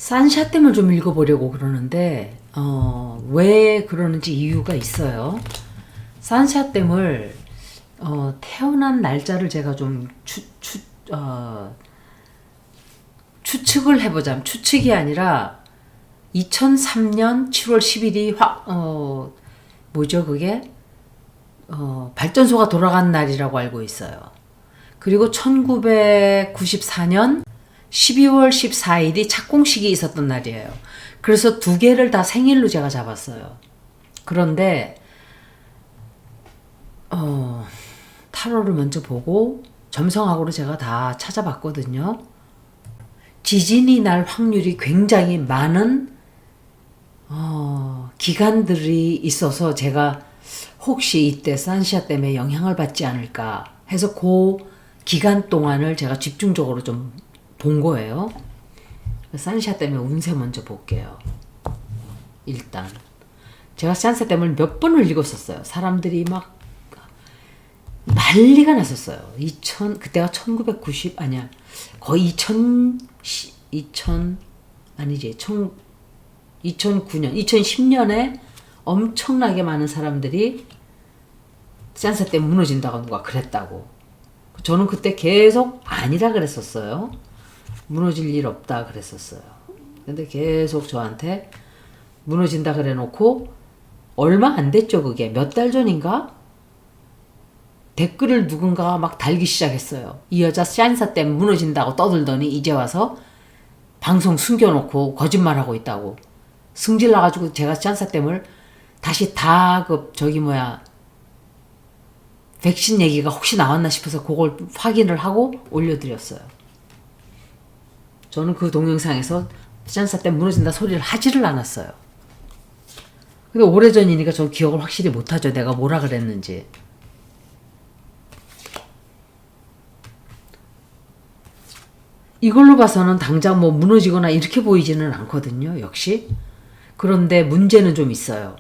산샤댐을 좀 읽어보려고 그러는데 왜 그러는지 이유가 있어요. 산샤댐을 태어난 날짜를 제가 좀 추측을 해보자면, 추측이 아니라 2003년 7월 10일이 뭐죠 그게? 발전소가 돌아간 날이라고 알고 있어요. 그리고 1994년 12월 14일이 착공식이 있었던 날이에요. 그래서 두 개를 다 생일로 제가 잡았어요. 그런데 타로를 먼저 보고 점성학으로 제가 다 찾아봤거든요. 지진이 날 확률이 굉장히 많은 기간들이 있어서 제가 혹시 이때 산샤 때문에 영향을 받지 않을까 해서 그 기간 동안을 제가 집중적으로 좀 본 거예요. 산샤 때문에 운세 먼저 볼게요. 일단 제가 산샤 때문에 몇 번을 읽었었어요. 사람들이 막 난리가 났었어요. 그때가 1990 아니야, 거의 2009년 2010년에 엄청나게 많은 사람들이 산샤 때문에 무너진다고 누가 그랬다고. 저는 그때 계속 아니라 그랬었어요. 무너질 일 없다 그랬었어요. 근데 계속 저한테 무너진다 그래 놓고 얼마 안 됐죠. 그게 몇 달 전인가? 댓글을 누군가가 막 달기 시작했어요. 이 여자 산샤 때문에 무너진다고 떠들더니 이제 와서 방송 숨겨놓고 거짓말하고 있다고. 승질 나가지고 제가 산샤 때문에 다시 다 백신 얘기가 혹시 나왔나 싶어서 그걸 확인을 하고 올려드렸어요. 저는 그 동영상에서 산샤 때문에 무너진다 소리를 하지를 않았어요. 근데 오래전이니까 저 기억을 확실히 못하죠. 내가 뭐라 그랬는지. 이걸로 봐서는 당장 뭐 무너지거나 이렇게 보이지는 않거든요. 역시. 그런데 문제는 좀 있어요.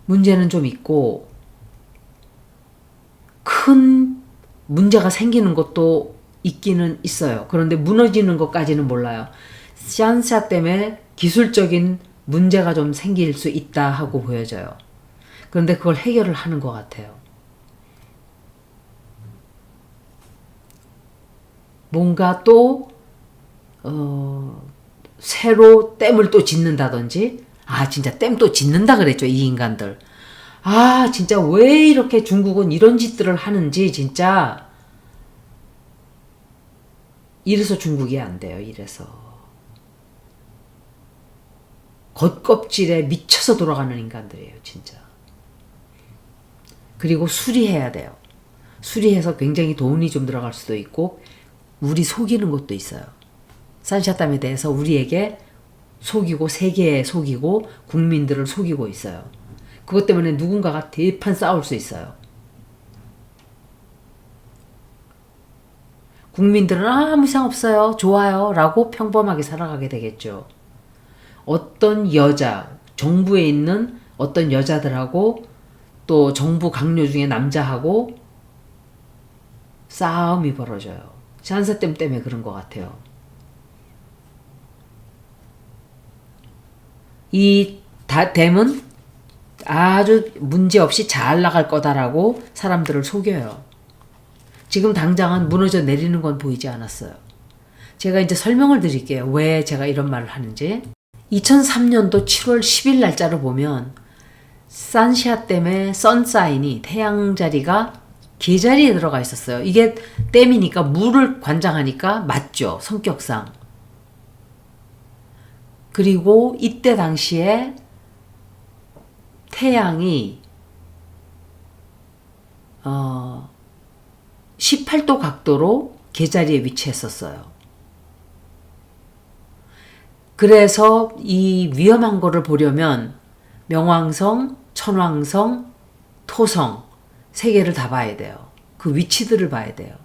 문제는 좀 있고 큰 문제가 생기는 것도 있기는 있어요. 그런데 무너지는 것까지는 몰라요. 산샤 때문에 기술적인 문제가 좀 생길 수 있다 하고 보여져요. 그런데 그걸 해결을 하는 것 같아요. 뭔가 또 새로 댐을 또 짓는다든지. 진짜 댐 또 짓는다 그랬죠, 이 인간들. 진짜 왜 이렇게 중국은 이런 짓들을 하는지. 진짜 이래서 중국이 안 돼요. 이래서 겉껍질에 미쳐서 돌아가는 인간들이에요, 진짜. 그리고 수리해야 돼요. 수리해서 굉장히 돈이 좀 들어갈 수도 있고 우리 속이는 것도 있어요. 산샤댐에 대해서 우리에게 속이고 세계에 속이고 국민들을 속이고 있어요. 그것 때문에 누군가가 대판 싸울 수 있어요. 국민들은 아무 이상 없어요, 좋아요 라고 평범하게 살아가게 되겠죠. 어떤 여자, 정부에 있는 어떤 여자들하고 또 정부 강요 중에 남자하고 싸움이 벌어져요. 산샤댐 때문에 그런 것 같아요. 이 댐은 아주 문제없이 잘 나갈 거다라고 사람들을 속여요. 지금 당장은 무너져 내리는 건 보이지 않았어요. 제가 이제 설명을 드릴게요. 왜 제가 이런 말을 하는지. 2003년도 7월 10일 날짜를 보면 산샤댐의 선사인이 태양자리가 개자리에 들어가 있었어요. 이게 댐이니까 물을 관장하니까 맞죠, 성격상. 그리고 이때 당시에 태양이 18도 각도로 개자리에 위치했었어요. 그래서 이 위험한 거를 보려면 명왕성, 천왕성, 토성 세 개를 다 봐야 돼요. 그 위치들을 봐야 돼요.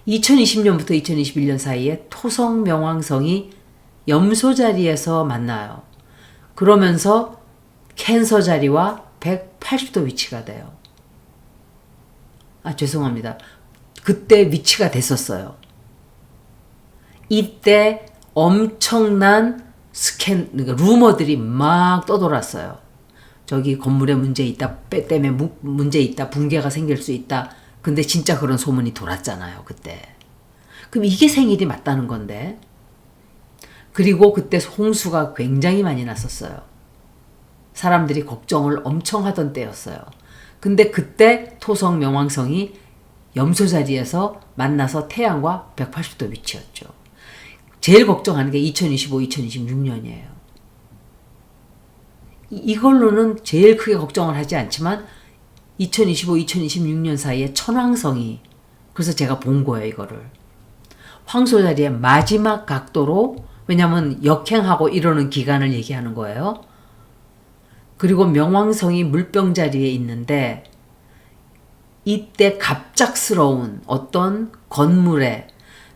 2020년부터 2021년 사이에 토성, 명왕성이 염소 자리에서 만나요. 그러면서 캔서 자리와 180도 위치가 돼요. 죄송합니다. 그때 위치가 됐었어요. 이때 엄청난 그러니까 루머들이 막 떠돌았어요. 저기 건물에 문제 있다, 때문에 문제 있다, 붕괴가 생길 수 있다. 근데 진짜 그런 소문이 돌았잖아요, 그때. 그럼 이게 생일이 맞다는 건데. 그리고 그때 홍수가 굉장히 많이 났었어요. 사람들이 걱정을 엄청 하던 때였어요. 근데 그때 토성 명왕성이 염소 자리에서 만나서 태양과 180도 위치였죠. 제일 걱정하는 게 2025, 2026년이에요. 이걸로는 제일 크게 걱정을 하지 않지만 2025, 2026년 사이에 천왕성이, 그래서 제가 본 거예요, 이거를. 황소 자리의 마지막 각도로, 왜냐면 역행하고 이러는 기간을 얘기하는 거예요. 그리고 명왕성이 물병 자리에 있는데 이때 갑작스러운 어떤 건물에,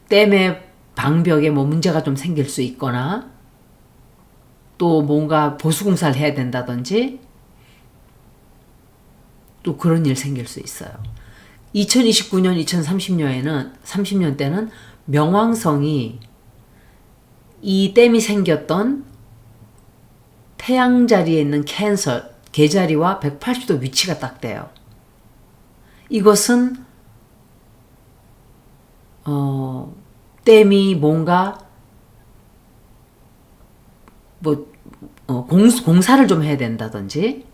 댐의 방벽에 뭐 문제가 좀 생길 수 있거나 또 뭔가 보수공사를 해야 된다든지 또 그런 일 생길 수 있어요. 2029년, 30년 때는 명왕성이 이 댐이 생겼던 태양 자리에 있는 캔서 계자리와 180도 위치가 딱 돼요. 이것은 댐이 뭔가 공사를 좀 해야 된다든지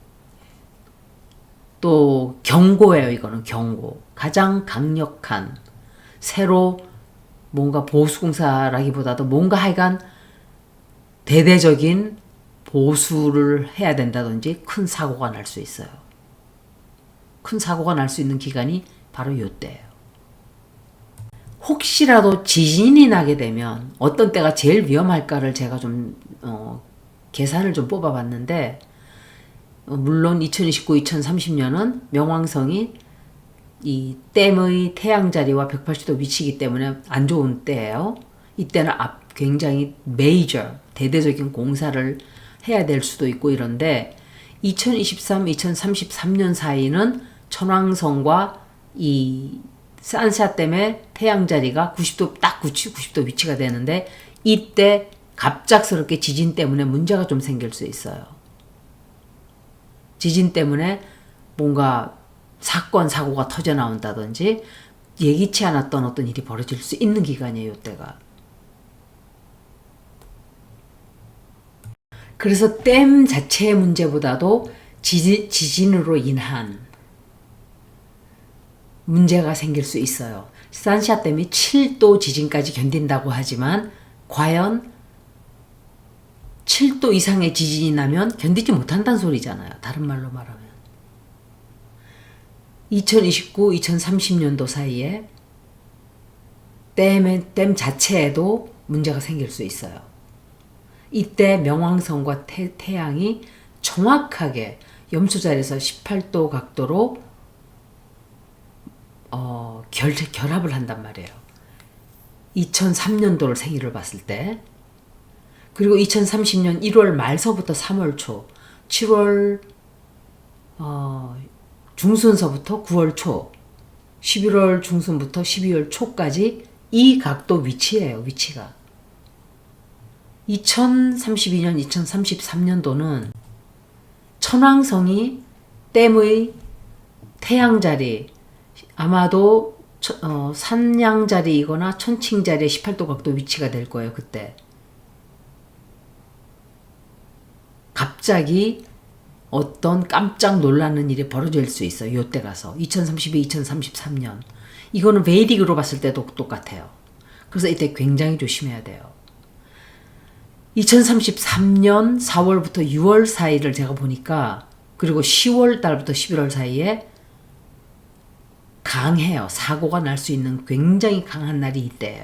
또 경고예요. 이거는 경고. 가장 강력한 새로 뭔가 보수공사라기보다도 뭔가 하여간 대대적인 보수를 해야 된다든지 큰 사고가 날 수 있어요. 큰 사고가 날 수 있는 기간이 바로 이때예요. 혹시라도 지진이 나게 되면 어떤 때가 제일 위험할까를 제가 좀 계산을 좀 뽑아봤는데, 물론 2029, 2030년은 명왕성이 이 댐의 태양 자리와 180도 위치이기 때문에 안 좋은 때예요. 이때는 굉장히 메이저, 대대적인 공사를 해야 될 수도 있고 이런데 2023, 2033년 사이는 천왕성과 이 산샤댐의 태양 자리가 90도 딱 90도 위치가 되는데 이때 갑작스럽게 지진 때문에 문제가 좀 생길 수 있어요. 지진 때문에 뭔가 사건, 사고가 터져 나온다든지 예기치 않았던 어떤 일이 벌어질 수 있는 기간이에요, 이때가. 그래서 댐 자체의 문제보다도 지진으로 인한 문제가 생길 수 있어요. 산샤댐이 7도 지진까지 견딘다고 하지만 과연 7도 이상의 지진이 나면 견디지 못한다는 소리잖아요. 다른 말로 말하면. 2029, 2030년도 사이에 댐 자체에도 문제가 생길 수 있어요. 이때 명왕성과 태양이 정확하게 염소자리에서 18도 각도로 결합을 한단 말이에요. 2003년도를 생일을 봤을 때, 그리고 2030년 1월 말서부터 3월 초, 7월 중순서부터 9월 초, 11월 중순부터 12월 초까지 이 각도 위치예요. 위치가. 2032년, 2033년도는 천왕성이 댐의 태양자리, 아마도 산양자리이거나 천칭자리의 18도 각도 위치가 될 거예요. 그때. 갑자기 어떤 깜짝 놀라는 일이 벌어질 수 있어요. 이때 가서. 2032, 2033년. 이거는 베이직으로 봤을 때도 똑같아요. 그래서 이때 굉장히 조심해야 돼요. 2033년 4월부터 6월 사이를 제가 보니까, 그리고 10월 달부터 11월 사이에 강해요. 사고가 날 수 있는 굉장히 강한 날이 이때예요.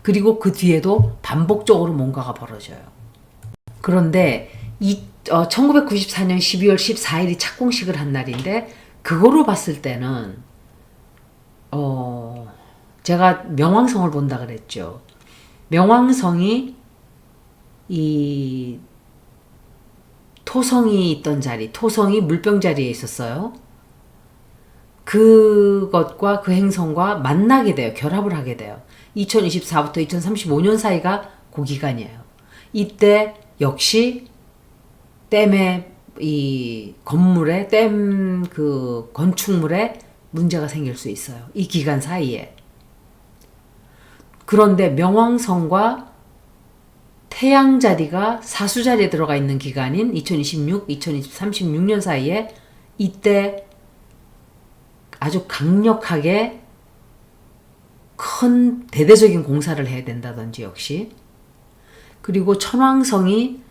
그리고 그 뒤에도 반복적으로 뭔가가 벌어져요. 그런데 1994년 12월 14일이 착공식을 한 날인데, 그거로 봤을 때는 제가 명왕성을 본다 그랬죠. 명왕성이 이 토성이 있던 자리, 토성이 물병 자리에 있었어요. 그것과 그 행성과 만나게 돼요. 결합을 하게 돼요. 2024부터 2035년 사이가 그 기간이에요. 이때 역시 댐의 이 건물에 댐 그 건축물에 문제가 생길 수 있어요. 이 기간 사이에. 그런데 명왕성과 태양 자리가 사수 자리에 들어가 있는 기간인 2026, 2036년 사이에 이때 아주 강력하게 큰 대대적인 공사를 해야 된다든지 역시. 그리고 천왕성이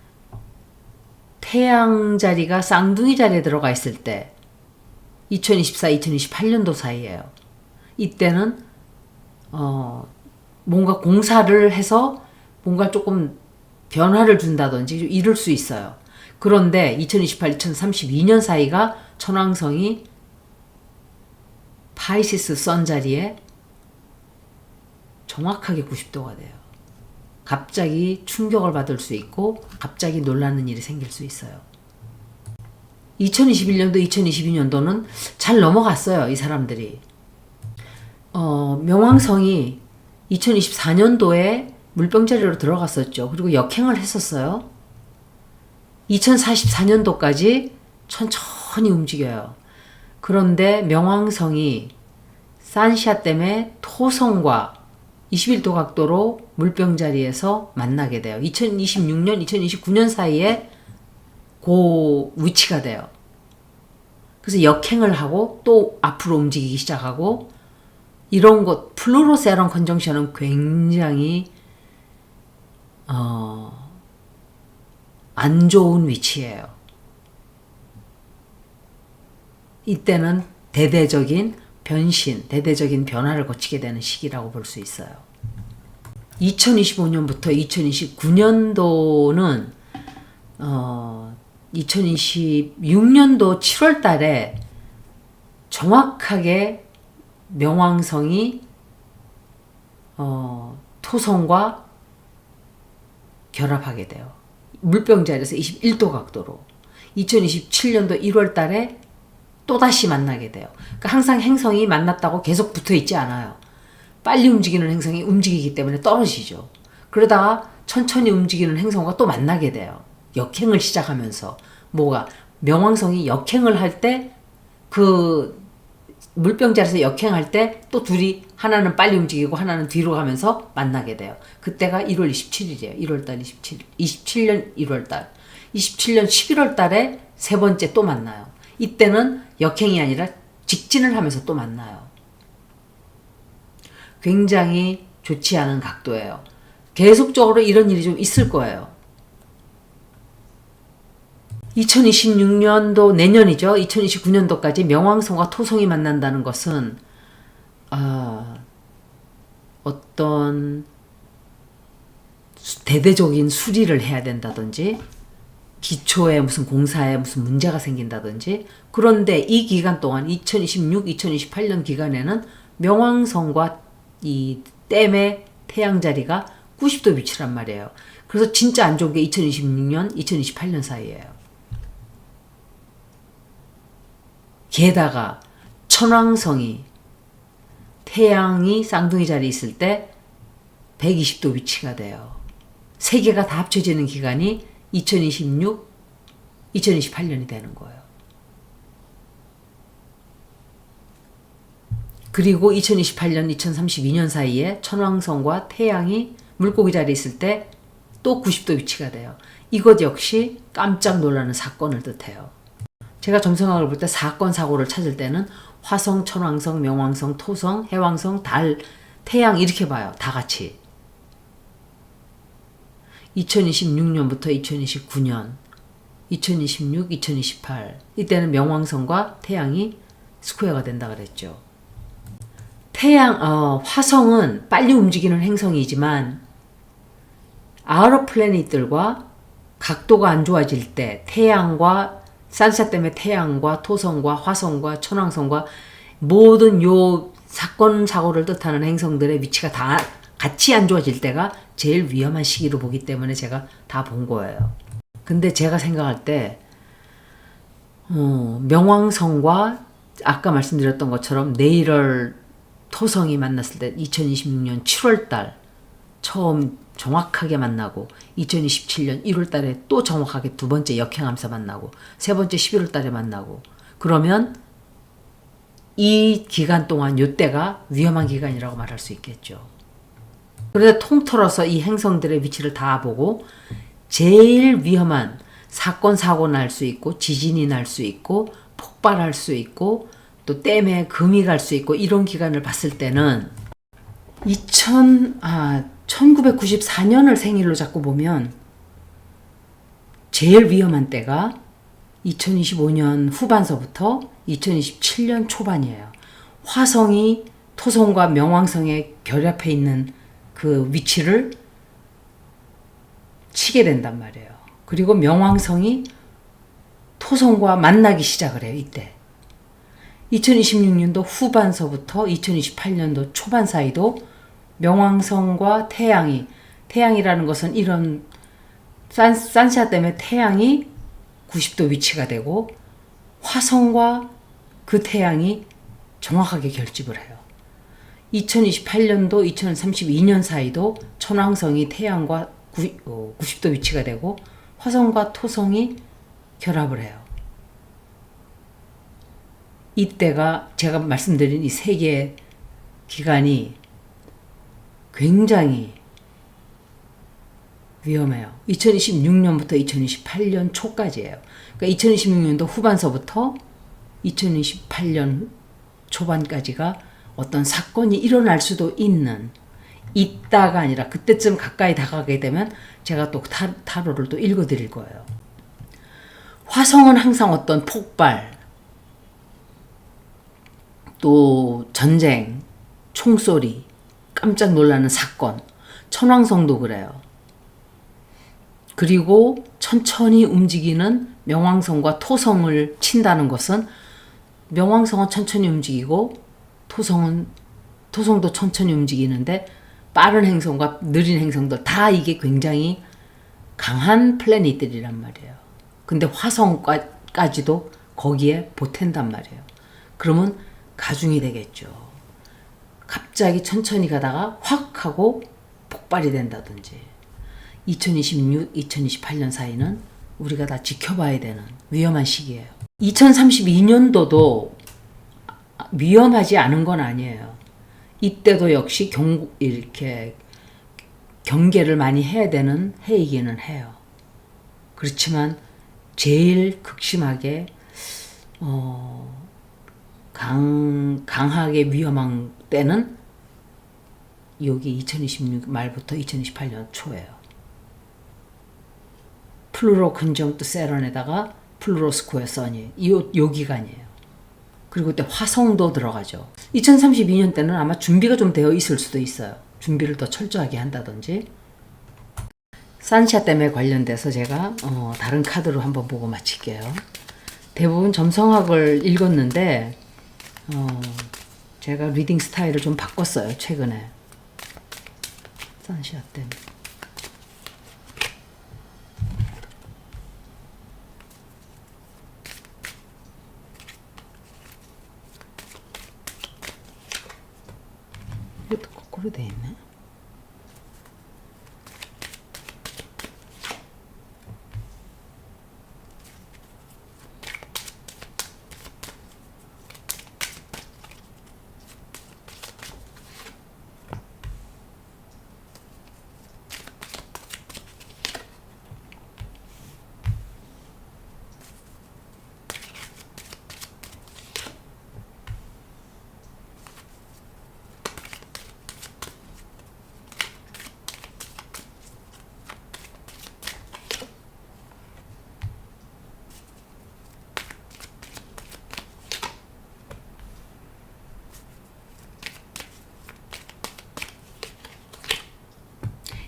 태양 자리가 쌍둥이 자리에 들어가 있을 때 2024, 2028년도 사이에요. 이때는 뭔가 공사를 해서 뭔가 조금 변화를 준다든지 이럴 수 있어요. 그런데 2028, 2032년 사이가 천왕성이 파이시스 선 자리에 정확하게 90도가 돼요. 갑자기 충격을 받을 수 있고 갑자기 놀라는 일이 생길 수 있어요. 2021년도, 2022년도는 잘 넘어갔어요. 이 사람들이. 명왕성이 2024년도에 물병자리로 들어갔었죠. 그리고 역행을 했었어요. 2044년도까지 천천히 움직여요. 그런데 명왕성이 산시아 때문에 토성과 21도 각도로 물병자리에서 만나게 돼요. 2026년, 2029년 사이에 그 위치가 돼요. 그래서 역행을 하고 또 앞으로 움직이기 시작하고 이런 것, 플루로세론 컨정션은 굉장히 안 좋은 위치예요. 이때는 대대적인 변신, 대대적인 변화를 거치게 되는 시기라고 볼 수 있어요. 2025년부터 2029년도는 2026년도 7월 달에 정확하게 명왕성이 토성과 결합하게 돼요. 물병자리에서 21도 각도로. 2027년도 1월 달에 또다시 만나게 돼요. 그러니까 항상 행성이 만났다고 계속 붙어 있지 않아요. 빨리 움직이는 행성이 움직이기 때문에 떨어지죠. 그러다가 천천히 움직이는 행성과 또 만나게 돼요. 역행을 시작하면서. 뭐가? 명왕성이 역행을 할 때 그 물병자리에서 역행할 때 또 둘이 하나는 빨리 움직이고 하나는 뒤로 가면서 만나게 돼요. 그때가 1월 27일이에요. 1월달 27년 1월달. 27년 11월 달에 세 번째 또 만나요. 이때는 역행이 아니라 직진을 하면서 또 만나요. 굉장히 좋지 않은 각도예요. 계속적으로 이런 일이 좀 있을 거예요. 2026년도 내년이죠. 2029년도까지 명왕성과 토성이 만난다는 것은 어떤 대대적인 수리를 해야 된다든지 기초에 무슨 공사에 무슨 문제가 생긴다든지. 그런데 이 기간 동안 2026, 2028년 기간에는 명왕성과 이 댐의 태양 자리가 90도 위치란 말이에요. 그래서 진짜 안 좋은 게 2026년, 2028년 사이예요. 게다가 천왕성이 태양이 쌍둥이 자리에 있을 때 120도 위치가 돼요. 세 개가 다 합쳐지는 기간이 2026, 2028년이 되는 거예요. 그리고 2028년, 2032년 사이에 천왕성과 태양이 물고기 자리에 있을 때 또 90도 위치가 돼요. 이것 역시 깜짝 놀라는 사건을 뜻해요. 제가 점성학을 볼 때 사건, 사고를 찾을 때는 화성, 천왕성, 명왕성, 토성, 해왕성, 달, 태양 이렇게 봐요. 다 같이. 2026년부터 2029년, 2026, 2028 이때는 명왕성과 태양이 스퀘어가 된다 그랬죠. 화성은 빨리 움직이는 행성이지만 아우터 플래닛들과 각도가 안 좋아질 때 태양과 산사 때문에 태양과 토성과 화성과 천왕성과 모든 요 사건 사고를 뜻하는 행성들의 위치가 다 같이 안 좋아질 때가 제일 위험한 시기로 보기 때문에 제가 다 본 거예요. 근데 제가 생각할 때 명왕성과 아까 말씀드렸던 것처럼 네이럴 토성이 만났을 때 2026년 7월달 처음 정확하게 만나고 2027년 1월달에 또 정확하게 두 번째 역행하면서 만나고 세 번째 11월달에 만나고 그러면 이 기간 동안 요때가 위험한 기간이라고 말할 수 있겠죠. 그런데 통틀어서 이 행성들의 위치를 다 보고 제일 위험한 사건 사고 날 수 있고 지진이 날 수 있고 폭발할 수 있고 또 댐에 금이 갈 수 있고 이런 기간을 봤을 때는 1994년을 생일로 잡고 보면 제일 위험한 때가 2025년 후반서부터 2027년 초반이에요. 화성이 토성과 명왕성에 결합해 있는 그 위치를 치게 된단 말이에요. 그리고 명왕성이 토성과 만나기 시작을 해요. 이때 2026년도 후반서부터 2028년도 초반 사이도 명왕성과 태양이라는 것은 이런 산샤 때문에 태양이 90도 위치가 되고 화성과 그 태양이 정확하게 결집을 해요. 2028년도 2032년 사이도 천왕성이 태양과 90도 위치가 되고 화성과 토성이 결합을 해요. 이때가 제가 말씀드린 이 세 개의 기간이 굉장히 위험해요. 2026년부터 2028년 초까지예요. 그러니까 2026년도 후반서부터 2028년 초반까지가 어떤 사건이 일어날 수도 있다가 아니라 그때쯤 가까이 다가가게 되면 제가 또 타로를 또 읽어드릴 거예요. 화성은 항상 어떤 폭발, 또 전쟁, 총소리, 깜짝 놀라는 사건, 천왕성도 그래요. 그리고 천천히 움직이는 명왕성과 토성을 친다는 것은 명왕성은 천천히 움직이고 토성도 천천히 움직이는데 빠른 행성과 느린 행성들 다 이게 굉장히 강한 플래닛들이란 말이에요. 근데 화성까지도 거기에 보탠단 말이에요. 그러면 가중이 되겠죠. 갑자기 천천히 가다가 확 하고 폭발이 된다든지 2026, 2028년 사이는 우리가 다 지켜봐야 되는 위험한 시기예요. 2032년도도 위험하지 않은 건 아니에요. 이때도 역시 이렇게 경계를 많이 해야 되는 해이기는 해요. 그렇지만 제일 극심하게 강하게 위험한 때는 여기 2026 말부터 2028년 초예요. 플루로 컨정트 세런에다가 플루로 스퀘어 선이 요 기간이에요. 그리고 그때 화성도 들어가죠. 2032년 때는 아마 준비가 좀 되어 있을 수도 있어요. 준비를 더 철저하게 한다든지. 산샤 때문에 관련돼서 제가 다른 카드로 한번 보고 마칠게요. 대부분 점성학을 읽었는데 제가 리딩 스타일을 좀 바꿨어요. 최근에. 산샤 때문에. 이것도 거꾸로 돼 있네.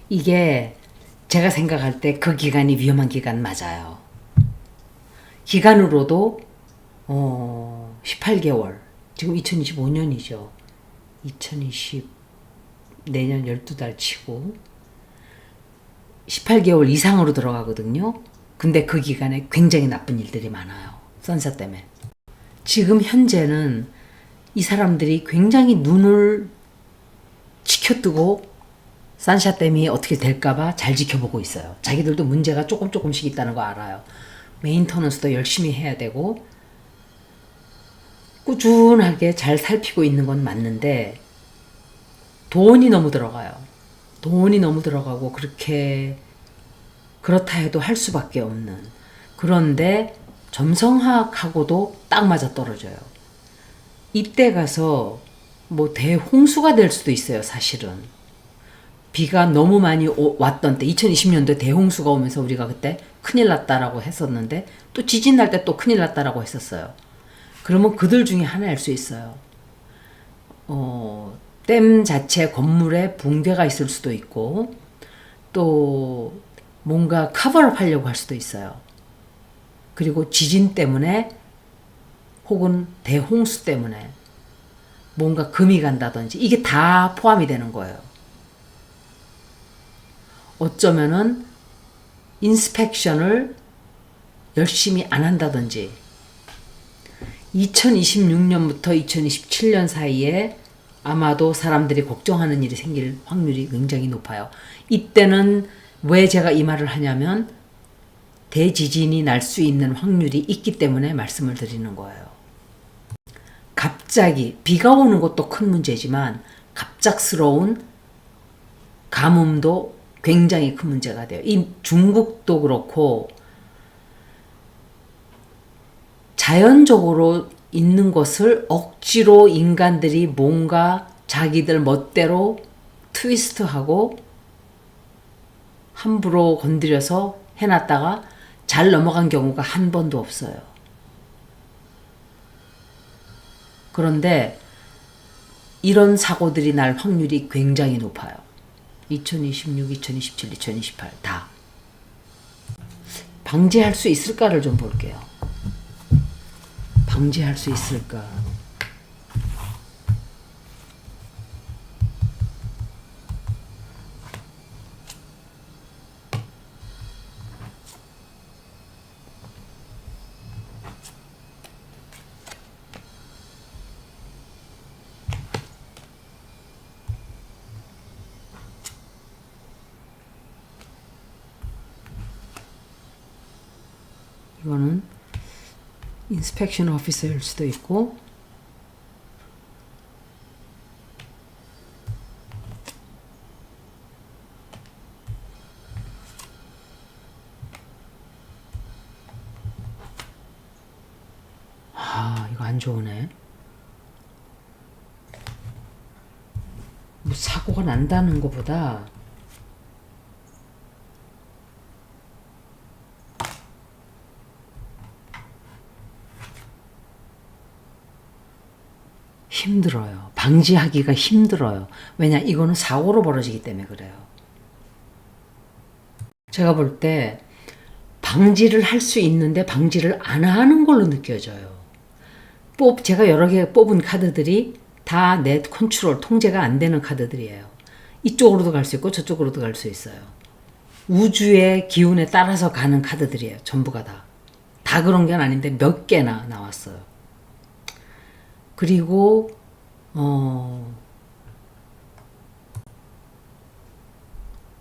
이게 제가 생각할 때 그 기간이 위험한 기간 맞아요. 기간으로도 18개월, 지금 2025년이죠. 2020 내년 12달 치고 18개월 이상으로 들어가거든요. 근데 그 기간에 굉장히 나쁜 일들이 많아요. 선사 때문에. 지금 현재는 이 사람들이 굉장히 눈을 치켜뜨고 산샤댐이 어떻게 될까봐 잘 지켜보고 있어요. 자기들도 문제가 조금씩 있다는 거 알아요. 메인터넌스도 열심히 해야 되고 꾸준하게 잘 살피고 있는 건 맞는데 돈이 너무 들어가요. 돈이 너무 들어가고 그렇다 해도 할 수밖에 없는. 그런데 점성학하고도 딱 맞아 떨어져요. 이때 가서 뭐 대홍수가 될 수도 있어요, 사실은. 비가 너무 많이 왔던 때, 2020년도에 대홍수가 오면서 우리가 그때 큰일 났다라고 했었는데, 또 지진 날 때 또 큰일 났다라고 했었어요. 그러면 그들 중에 하나일 수 있어요. 댐 자체 건물에 붕괴가 있을 수도 있고, 또 뭔가 커버업 하려고 할 수도 있어요. 그리고 지진 때문에 혹은 대홍수 때문에 뭔가 금이 간다든지 이게 다 포함이 되는 거예요. 어쩌면은 인스펙션을 열심히 안 한다든지 2026년부터 2027년 사이에 아마도 사람들이 걱정하는 일이 생길 확률이 굉장히 높아요. 이때는 왜 제가 이 말을 하냐면 대지진이 날 수 있는 확률이 있기 때문에 말씀을 드리는 거예요. 갑자기 비가 오는 것도 큰 문제지만 갑작스러운 가뭄도 굉장히 큰 문제가 돼요. 이 중국도 그렇고 자연적으로 있는 것을 억지로 인간들이 뭔가 자기들 멋대로 트위스트하고 함부로 건드려서 해놨다가 잘 넘어간 경우가 한 번도 없어요. 그런데 이런 사고들이 날 확률이 굉장히 높아요. 2026, 2027, 2028 다. 방지할 수 있을까를 좀 볼게요. 방지할 수 있을까? 이거는 인스펙션 오피서일 수도 있고 이거 안 좋으네. 뭐 사고가 난다는 것보다 힘들어요. 방지하기가 힘들어요. 왜냐? 이거는 사고로 벌어지기 때문에 그래요. 제가 볼 때 방지를 할 수 있는데 방지를 안 하는 걸로 느껴져요. 제가 여러 개 뽑은 카드들이 다 내 컨트롤, 통제가 안 되는 카드들이에요. 이쪽으로도 갈 수 있고 저쪽으로도 갈 수 있어요. 우주의 기운에 따라서 가는 카드들이에요. 전부가 다. 다 그런 게 아닌데 몇 개나 나왔어요. 그리고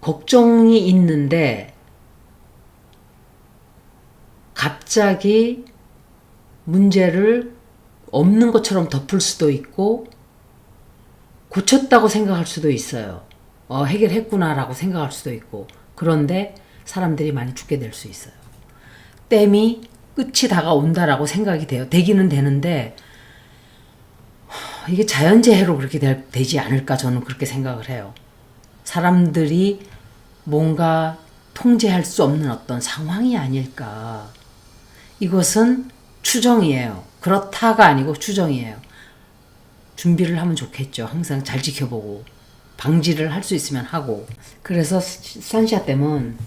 걱정이 있는데 갑자기 문제를 없는 것처럼 덮을 수도 있고 고쳤다고 생각할 수도 있어요. 해결했구나라고 생각할 수도 있고 그런데 사람들이 많이 죽게 될 수 있어요. 댐이 끝이 다가온다라고 생각이 돼요. 되기는 되는데 이게 자연재해로 그렇게 되지 않을까 저는 그렇게 생각을 해요. 사람들이 뭔가 통제할 수 없는 어떤 상황이 아닐까. 이것은 추정이에요. 그렇다가 아니고 추정이에요. 준비를 하면 좋겠죠. 항상 잘 지켜보고 방지를 할 수 있으면 하고. 그래서 산샤댐은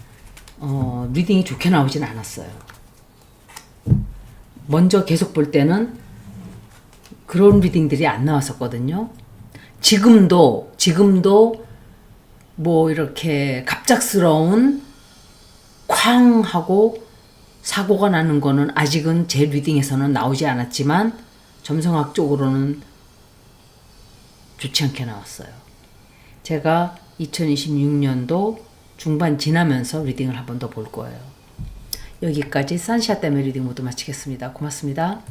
리딩이 좋게 나오진 않았어요. 먼저 계속 볼 때는 그런 리딩들이 안 나왔었거든요. 지금도 뭐 이렇게 갑작스러운 쾅 하고 사고가 나는 거는 아직은 제 리딩에서는 나오지 않았지만 점성학 쪽으로는 좋지 않게 나왔어요. 제가 2026년도 중반 지나면서 리딩을 한 번 더 볼 거예요. 여기까지 산시아 때문에 리딩 모두 마치겠습니다. 고맙습니다.